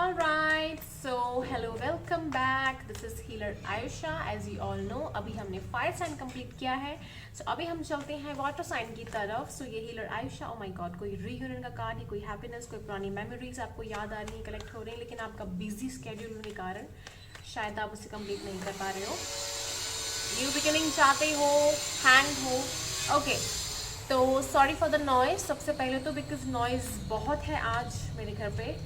Alright, so hello, welcome back. This is healer Ayusha. As you all know, अभी हमने fire sign complete किया है. So अभी हम चलते हैं वाटर साइन की तरफ. So ये healer Ayusha, oh my God, कोई रीयूनियन का कार्ड है, कोई हैप्पीनेस, कोई पुरानी मेमोरीज आपको याद आ रही है, कलेक्ट हो रही है, लेकिन आपका बिजी स्केड्यूल होने के कारण शायद आप उसे कंप्लीट नहीं कर पा रहे हो. न्यू बिगिनिंग चाहते हो, हैंग हो. ओके, तो सॉरी फॉर द नॉइज. सबसे पहले तो बिकॉज नॉइज बहुत है आज मेरे घर पे.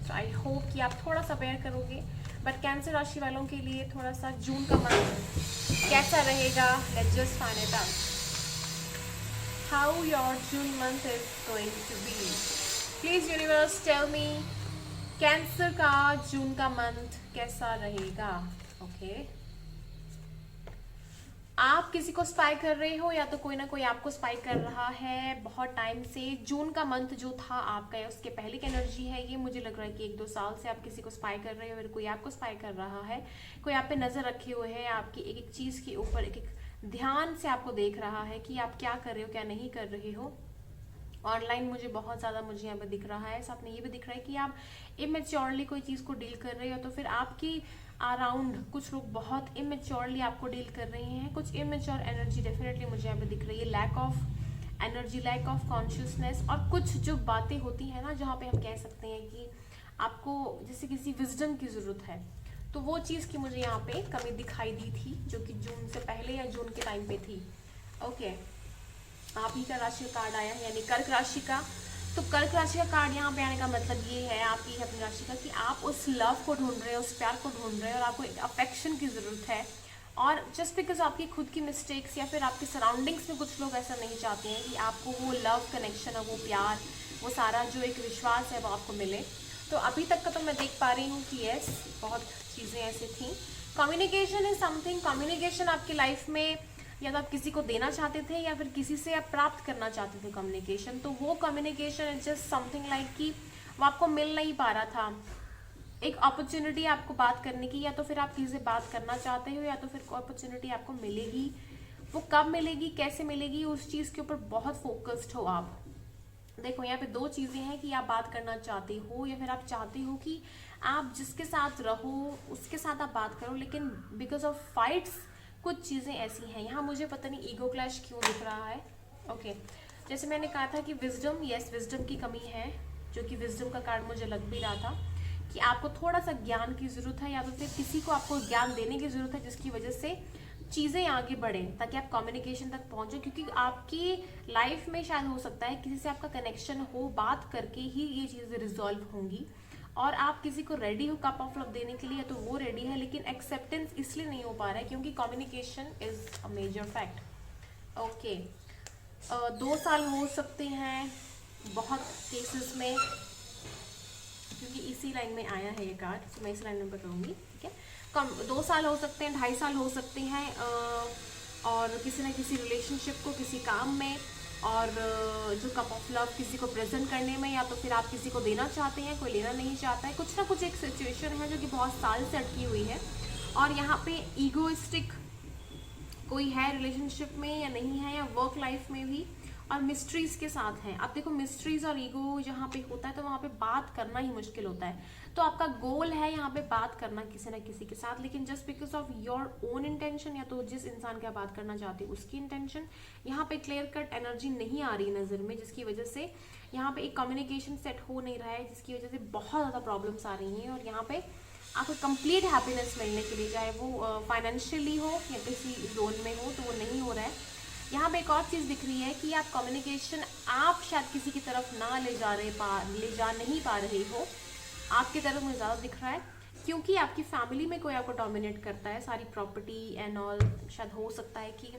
सो आई होप कि आप थोड़ा सा बेयर करोगे. बट कैंसर राशि वालों के लिए थोड़ा सा जून का मंथ कैसा रहेगा, let's just find it out. How your June month is going to be. Please universe tell me, cancer का जून का मंथ कैसा रहेगा. ओके, आप किसी को स्पाई कर रहे हो या तो कोई ना कोई आपको स्पाई कर रहा है बहुत टाइम से. जून का मंथ जो था आपका, उसके पहले की एनर्जी है ये. मुझे लग रहा है कि 1-2 साल से आप किसी को स्पाई कर रहे हो, फिर कोई आपको स्पाई कर रहा है, कोई आप पे नजर रखे हुए है, आपकी एक एक चीज के ऊपर एक एक ध्यान से आपको देख रहा है कि आप क्या कर रहे हो, क्या नहीं कर रहे हो. ऑनलाइन मुझे बहुत ज़्यादा मुझे यहाँ पे दिख रहा है. साथ में ये भी दिख रहा है कि आप इमेच्योरली कोई चीज़ को डील कर रहे हो, तो फिर आपकी अराउंड कुछ लोग बहुत इमेच्योरली आपको डील कर रहे हैं. कुछ इमेच्योर एनर्जी डेफिनेटली मुझे यहाँ पे दिख रही है. Lack of energy, lack of consciousness. और कुछ जो बातें होती हैं ना, जहाँ पे हम कह सकते हैं कि आपको जैसे किसी विजडम की ज़रूरत है, तो वो चीज़ की मुझे यहाँ पे कमी दिखाई दी थी, जो कि जून से पहले या जून के टाइम पे थी. ओके, आप ही का राशि का कार्ड आया है, यानी कर्क राशि का. तो कर्क राशि का कार्ड यहाँ पे आने का मतलब ये है आपकी अपनी राशि का, कि आप उस लव को ढूंढ रहे हो, उस प्यार को ढूंढ रहे हो, और आपको एक अफेक्शन की ज़रूरत है. और जस्ट बिकॉज आपकी खुद की मिस्टेक्स या फिर आपके सराउंडिंग्स में कुछ लोग ऐसा नहीं चाहते हैं कि आपको वो लव कनेक्शन और वो प्यार, वो सारा जो एक विश्वास है वो आपको मिले. तो अभी तक का तो मैं देख पा रही हूँ कि यस, बहुत चीज़ें ऐसी थी. Communication is something. कम्युनिकेशन आपकी लाइफ में या तो आप किसी को देना चाहते थे या फिर किसी से आप प्राप्त करना चाहते थे कम्युनिकेशन. तो वो communication is just something like कि वो आपको मिल नहीं पा रहा था. एक अपॉर्चुनिटी आपको बात करने की, या तो फिर आप किसी से बात करना चाहते हो, या तो फिर अपॉर्चुनिटी आपको मिलेगी. वो कब मिलेगी, कैसे मिलेगी, उस चीज़ के ऊपर बहुत फोकस्ड हो आप. देखो, यहाँ पे 2 चीज़ें हैं कि आप बात करना चाहते हो या फिर आप चाहते हो कि आप जिसके साथ रहो उसके साथ आप बात करो, लेकिन बिकॉज ऑफ फाइट्स कुछ चीज़ें ऐसी हैं. यहाँ मुझे पता नहीं ईगो क्लैश क्यों दिख रहा है. ओके, जैसे मैंने कहा था कि विजडम, यस, विजडम की कमी है, जो कि विजडम का कार्ड मुझे लग भी रहा था कि आपको थोड़ा सा ज्ञान की ज़रूरत है, या तो फिर किसी को आपको ज्ञान देने की ज़रूरत है जिसकी वजह से चीज़ें आगे बढ़ें, ताकि आप कम्युनिकेशन तक पहुँचो. क्योंकि आपकी लाइफ में शायद हो सकता है किसी से आपका कनेक्शन हो, बात करके ही ये चीज़ें रिजॉल्व होंगी, और आप किसी को रेडी हो कप ऑफ लव देने के लिए, तो वो रेडी है, लेकिन एक्सेप्टेंस इसलिए नहीं हो पा रहा है क्योंकि communication is a major fact. Okay, 2 साल हो सकते हैं बहुत केसेस में, क्योंकि इसी लाइन में आया है ये कार्ड, तो मैं इस लाइन में बताऊंगी. ठीक है, कम 2 साल हो सकते हैं, 2.5 साल हो सकते हैं, और किसी ना किसी रिलेशनशिप को, किसी काम में, और जो कप ऑफ लव किसी को प्रेजेंट करने में, या तो फिर आप किसी को देना चाहते हैं, कोई लेना नहीं चाहता है. कुछ ना कुछ एक सिचुएशन है जो कि बहुत साल से अटकी हुई है, और यहाँ पे ईगोइस्टिक कोई है रिलेशनशिप में या नहीं है, या वर्क लाइफ में भी, और मिस्ट्रीज के साथ हैं. अब देखो, मिस्ट्रीज और ईगो जहाँ पे होता है तो वहाँ पे बात करना ही मुश्किल होता है. तो आपका गोल है यहाँ पे बात करना किसी ना किसी के साथ, लेकिन just because of your own intention, या तो जिस इंसान के आप बात करना चाहते हो उसकी इंटेंशन, यहाँ पे क्लियर कट एनर्जी नहीं आ रही नज़र में, जिसकी वजह से यहाँ पे एक कम्युनिकेशन सेट हो नहीं रहा है, जिसकी वजह से बहुत ज़्यादा प्रॉब्लम्स आ रही हैं. और यहाँ पे आपको कंप्लीट हैप्पीनेस मिलने के लिए, चाहे वो फाइनेंशियली हो या किसी जोन में हो, तो वो नहीं हो रहा है. यहाँ पे एक और चीज़ दिख रही है कि आप कम्युनिकेशन आप शायद किसी की तरफ ना ले जा नहीं पा रहे हो. आपकी तरफ मुझे ज़्यादा दिख रहा है, क्योंकि आपकी फैमिली में कोई आपको डोमिनेट करता है, सारी प्रॉपर्टी एंड ऑल. शायद हो सकता है कि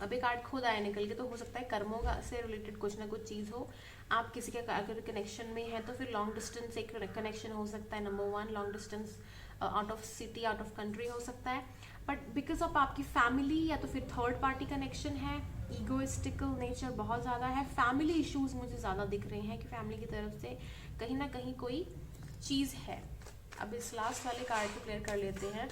अभी कार्ड खुद आया निकल के, तो हो सकता है कर्मों का से रिलेटेड कुछ ना कुछ चीज़ हो. आप किसी के अगर कनेक्शन में है तो फिर लॉन्ग डिस्टेंस एक कनेक्शन हो सकता है. Number 1, long distance out of city, out of country हो सकता है. बट बिकॉज ऑफ आपकी फैमिली या तो फिर थर्ड पार्टी कनेक्शन है, ईगोइस्टिकल नेचर बहुत ज़्यादा है, फैमिली इश्यूज मुझे ज़्यादा दिख रहे हैं कि फैमिली की तरफ से कहीं ना कहीं कोई चीज़ है. अब इस लास्ट वाले कार्ड को क्लियर कर लेते हैं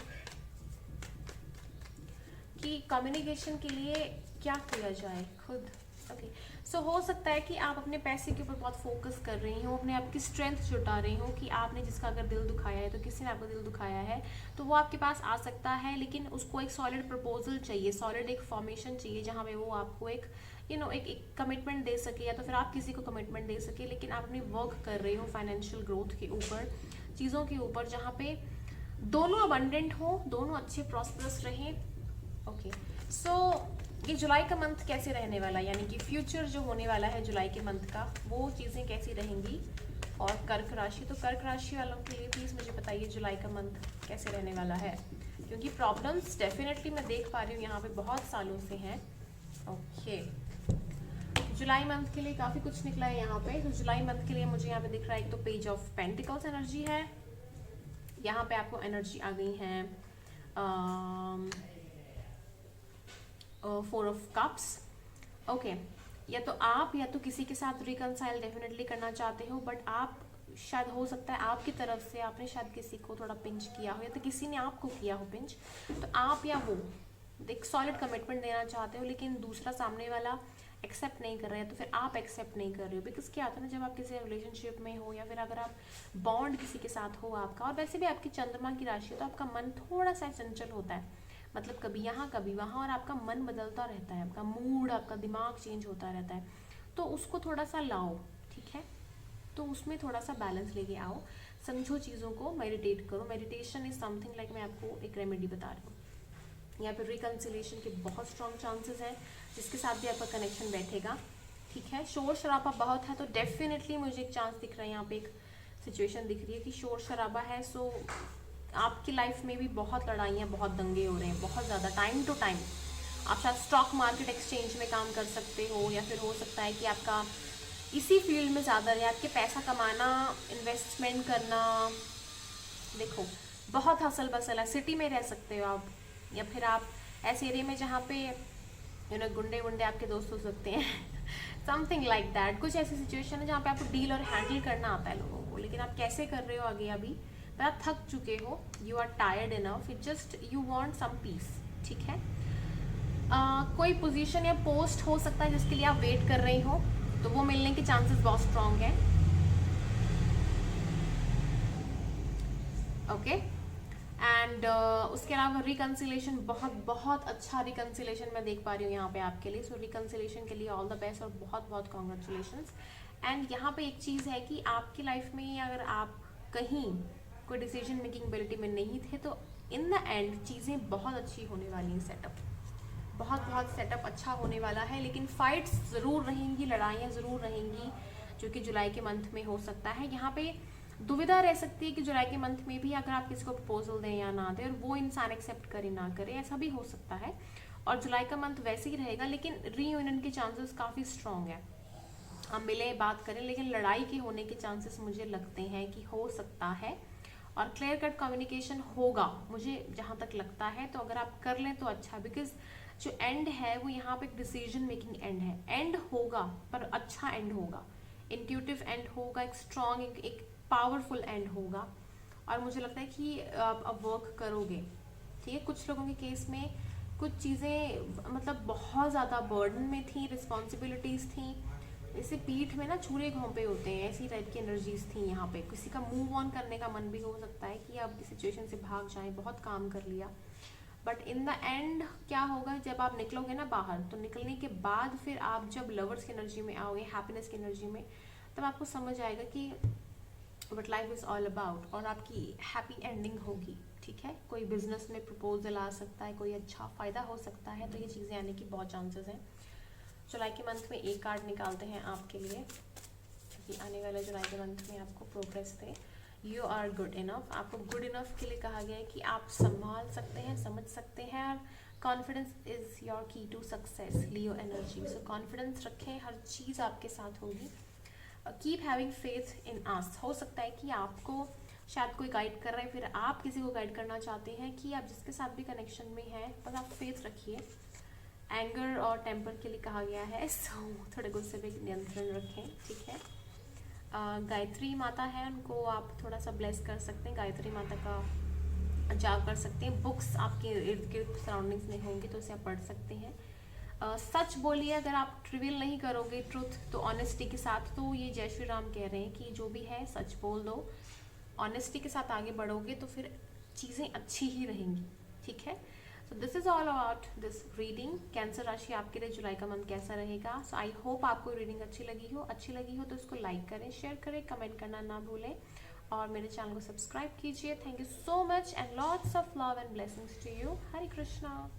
कि कम्युनिकेशन के लिए क्या किया जाए खुद. ओके, सो हो सकता है कि आप अपने पैसे के ऊपर बहुत फोकस कर रही हो, अपने आप की स्ट्रेंथ जुटा रही हो कि आपने जिसका अगर दिल दुखाया है, तो किसी ने आपका दिल दुखाया है तो वो आपके पास आ सकता है, लेकिन उसको एक सॉलिड प्रपोजल चाहिए, सॉलिड एक फॉर्मेशन चाहिए जहाँ पे वो आपको एक एक कमिटमेंट दे सके, या तो फिर आप किसी को कमिटमेंट दे सके। लेकिन आप अपनी वर्क कर रहे हो फाइनेंशियल ग्रोथ के ऊपर, चीज़ों के ऊपर, जहाँ पे दोनों अबंडेंट हो, दोनों अच्छे प्रॉस्परस रहें। ओके, सो ये जुलाई का मंथ कैसे रहने वाला है, यानी कि फ्यूचर जो होने वाला है जुलाई के मंथ का, वो चीज़ें कैसी रहेंगी। और कर्क राशि, तो कर्क राशि वालों के लिए प्लीज़ मुझे बताइए जुलाई का मंथ कैसे रहने वाला है, क्योंकि प्रॉब्लम्स डेफिनेटली मैं देख पा रही हूँ यहाँ पे बहुत सालों से हैं। ओके, जुलाई मंथ के लिए काफ़ी कुछ निकला है यहाँ पे। तो जुलाई मंथ के लिए मुझे यहाँ पे दिख रहा है एक तो पेज ऑफ पेंटिकल्स एनर्जी है, यहाँ पे आपको एनर्जी आ गई है 4 ऑफ कप्स। ओके, या तो आप या तो किसी के साथ रिकनसाइल डेफिनेटली करना चाहते हो, बट आप शायद हो सकता है आपकी तरफ से आपने शायद किसी को थोड़ा पिंच किया हो, या तो किसी ने आपको किया हो पिंच, तो आप या वो एक सॉलिड कमिटमेंट देना चाहते हो, लेकिन दूसरा सामने वाला एक्सेप्ट नहीं कर रहा है, तो फिर आप एक्सेप्ट नहीं कर रहे हो। बिकॉज क्या होता है ना, जब आप किसी रिलेशनशिप में हो या फिर अगर आप बॉन्ड किसी के साथ हो आपका, और वैसे भी आपकी चंद्रमा की राशि हो, तो आपका मन थोड़ा सा चंचल होता है, मतलब कभी यहाँ कभी वहाँ, और आपका मन बदलता रहता है, आपका मूड, आपका दिमाग चेंज होता रहता है। तो उसको थोड़ा सा लाओ, ठीक है, तो उसमें थोड़ा सा बैलेंस लेके आओ, समझो चीज़ों को, मेडिटेट करो। मेडिटेशन इज समथिंग लाइक, मैं आपको एक रेमेडी बता रही हूँ। यहाँ पे रिकन्सिलेशन के बहुत स्ट्रॉन्ग चांसेस हैं, जिसके साथ भी आपका कनेक्शन बैठेगा, ठीक है। शोर शराबा बहुत है, तो डेफिनेटली मुझे एक चांस दिख रहा है, यहाँ पे एक सिचुएशन दिख रही है कि शोर शराबा है। सो आपकी लाइफ में भी बहुत लड़ाइयाँ, बहुत दंगे हो रहे हैं, बहुत ज़्यादा, टाइम टू टाइम। आप शायद स्टॉक मार्केट एक्सचेंज में काम कर सकते हो, या फिर हो सकता है कि आपका इसी फील्ड में ज़्यादा रहे, आपके पैसा कमाना, इन्वेस्टमेंट करना। देखो बहुत हसल बसल है, सिटी में रह सकते हो आप, या फिर आप ऐसे एरिया में जहाँ पे गुंडे वुंडे आपके दोस्त हो सकते हैं समथिंग लाइक दैट। कुछ ऐसी सिचुएशन है जहाँ पे आपको डील और हैंडल करना आता है लोगों को, लेकिन आप कैसे कर रहे हो आगे, अभी पर आप थक चुके हो, you are tired enough, it just you want some peace, ठीक है। कोई पोजीशन या पोस्ट हो सकता है जिसके लिए आप वेट कर रही हो, तो वो मिलने के चांसेस बहुत स्ट्रांग हैं। ओके, एंड उसके अलावा रिकन्सिलेशन, बहुत बहुत अच्छा रिकन्सिलेशन मैं देख पा रही हूँ यहाँ पे आपके लिए। सो रिकन्सिलेशन के लिए ऑल द बेस्ट और बहुत बहुत कॉन्ग्रेचुलेशंस। एंड यहाँ पे एक चीज़ है कि आपकी लाइफ में अगर आप कहीं कोई डिसीजन मेकिंग एबिलिटी में नहीं थे, तो इन द एंड चीज़ें बहुत अच्छी होने वाली हैं, सेटअप बहुत बहुत सेटअप अच्छा होने वाला है। लेकिन फाइट्स ज़रूर रहेंगी, लड़ाइयाँ ज़रूर रहेंगी, जो कि जुलाई के मंथ में हो सकता है। यहाँ पे दुविधा रह सकती है कि जुलाई के मंथ में भी अगर आप किसी को प्रपोजल दें या ना दें, और वो इंसान एक्सेप्ट करे ना करे, ऐसा भी हो सकता है। और जुलाई का मंथ वैसे ही रहेगा, लेकिन रीयूनियन के चांसेस काफ़ी स्ट्रॉन्ग है। हम मिले, बात करें, लेकिन लड़ाई के होने के चांसेस मुझे लगते हैं कि हो सकता है, और क्लियर कट कम्युनिकेशन होगा मुझे जहाँ तक लगता है। तो अगर आप कर लें तो अच्छा, बिकॉज जो एंड है वो यहाँ पे एक डिसीजन मेकिंग एंड है, एंड होगा पर अच्छा एंड होगा, इंट्यूटिव एंड होगा, एक स्ट्रॉन्ग, एक पावरफुल एंड होगा। और मुझे लगता है कि आप अब वर्क करोगे, ठीक है। कुछ लोगों के केस में कुछ चीज़ें मतलब बहुत ज़्यादा बर्डन में थी, रिस्पॉन्सिबिलिटीज़ थी, जैसे पीठ में ना छुरे घोंपे होते हैं, ऐसी टाइप की एनर्जीज थी यहाँ पे। किसी का मूव ऑन करने का मन भी हो सकता है कि आप इस सिचुएशन से भाग जाएं, बहुत काम कर लिया, बट इन द एंड क्या होगा, जब आप निकलोगे ना बाहर, तो निकलने के बाद फिर आप जब लवर्स की एनर्जी में आओगे, हैप्पीनेस की एनर्जी में, तब आपको समझ आएगा कि what life is all about, और आपकी हैप्पी एंडिंग होगी, ठीक है। कोई बिजनेस में प्रपोजल आ सकता है, कोई अच्छा फ़ायदा हो सकता है, तो ये चीज़ें आने की बहुत चांसेस हैं। जुलाई के मंथ में एक कार्ड निकालते हैं आपके लिए, क्योंकि आने वाले जुलाई के मंथ में आपको प्रोग्रेस थे। यू आर गुड इनफ, आपको गुड इनफ के लिए कहा गया है कि आप संभाल सकते हैं, समझ सकते हैं, और confidence is your key to success, Leo energy. So confidence रखें, हर चीज़ आपके साथ होगी। Keep having faith in us. हो सकता है कि आपको शायद कोई गाइड कर रहा है, फिर आप किसी को गाइड करना चाहते हैं, कि आप जिसके साथ भी कनेक्शन में हैं, बस आप फेथ रखिए। एंगर और टेम्पर के लिए कहा गया है, सो थोड़े गुस्से पे नियंत्रण रखें, ठीक है। गायत्री माता है, उनको आप थोड़ा सा ब्लेस कर सकते हैं, गायत्री माता का जाप कर सकते हैं। बुक्स आपके इर्द गिर्द सराउंडिंग्स में होंगी तो उसे आप पढ़ सकते हैं। सच बोलिए, अगर आप रिवील नहीं करोगे ट्रुथ तो ऑनेस्टी के साथ, तो ये जय श्री राम कह रहे हैं कि जो भी है सच बोल दो, ऑनेस्टी के साथ आगे बढ़ोगे तो फिर चीज़ें अच्छी ही रहेंगी। ठीक है, so this is all about this reading. Cancer राशि आपके लिए जुलाई का मंथ कैसा रहेगा। सो आई होप आपको रीडिंग अच्छी लगी हो तो इसको लाइक करें, शेयर करें, कमेंट करना ना भूलें और मेरे चैनल को सब्सक्राइब कीजिए। Thank you so much and lots of love and blessings to you. Hare Krishna.